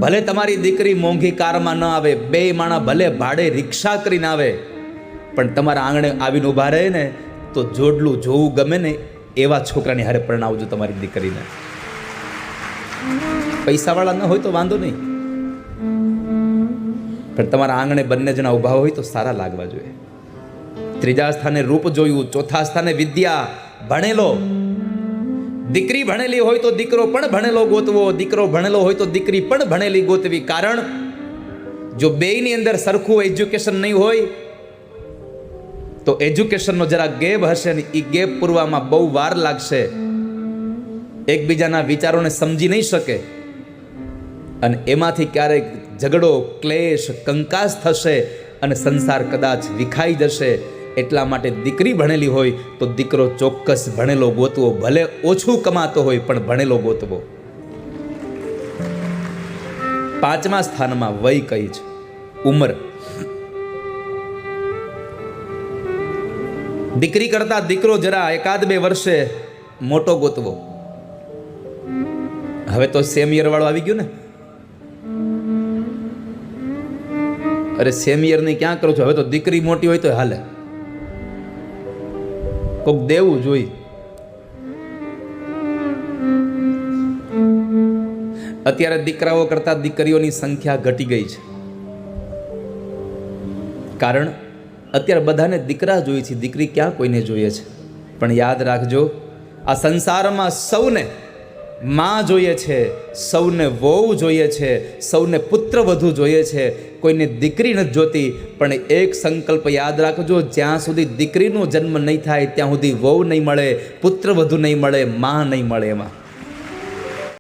ભલે તમારી દીકરી મોંઘી કારમાં ન આવે, બે માણા ભલે ભાડે રિક્ષા કરીને આવે, પણ તમારા આંગણે આવીને ઊભા રહે ને તો જોડલું જોવું ગમે ને એવા છોકરાની હારે પરણાવજો તમારી દીકરીને. પૈસાવાળા ન હોય તો વાંધો નહીં, પણ તમારા આંગણે બંને જણા ઊભા હોય તો સારા લાગવા જોઈએ. ત્રીજા સ્થાને રૂપ જોયું, ચોથા સ્થાને વિદ્યા, ભણેલો. દીકરી ભણેલી હોય તો દીકરો પણ ભણેલો ગોતવો, દીકરો ભણેલો હોય તો દીકરી પણ ભણેલી ગોતવી. કારણ જો બેયની અંદર સરખું એજ્યુકેશન નહીં હોય તો એજ્યુકેશનનો જરા ગેપ હશે ને એ ગેપ પૂરવામાં બહુ વાર લાગશે, એકબીજાના વિચારોને સમજી નહીં શકે અને એમાંથી ક્યારેક ઝઘડો, ક્લેશ, કંકાસ થશે અને સંસાર કદાચ વિખાઈ જશે. એટલા માટે દીકરી ભણેલી હોય તો દીકરો ચોક્કસ ભણેલો ગોતવો, ભલે ઓછું કમાતો હોય પણ ભણેલો ગોતવો. પાંચમા સ્થાનમાં વય કઈ છે? ઉંમર. દીકરી કરતા દીકરો જરા 1-2 વર્ષે મોટો ગોતવો. હવે તો સેમ યર વાળો આવી ગયું ને. અરે સેમ યર ની ક્યાં કરો છો, હવે તો દીકરી મોટી હોય તો હાલે, કોક દેવું જોઈ. અત્યારે દીકરાઓ કરતા દીકરીઓની સંખ્યા ઘટી ગઈ છે, કારણ અત્યારે બધાને દીકરા જોઈએ છે, દીકરી ક્યાં કોઈને જોઈએ છે. પણ યાદ રાખજો, આ સંસારમાં સૌને માં જોઈએ છે, સૌને વહુ જોઈએ છે, સૌને પુત્ર વધુ જોઈએ છે, કોઈને દીકરી નથી જોતી. પણ એક સંકલ્પ યાદ રાખજો, જ્યાં સુધી દીકરીનો જન્મ નહીં થાય ત્યાં સુધી વહુ નહીં મળે, પુત્ર વધુ નહીં મળે, માં નહીં મળે. એમાં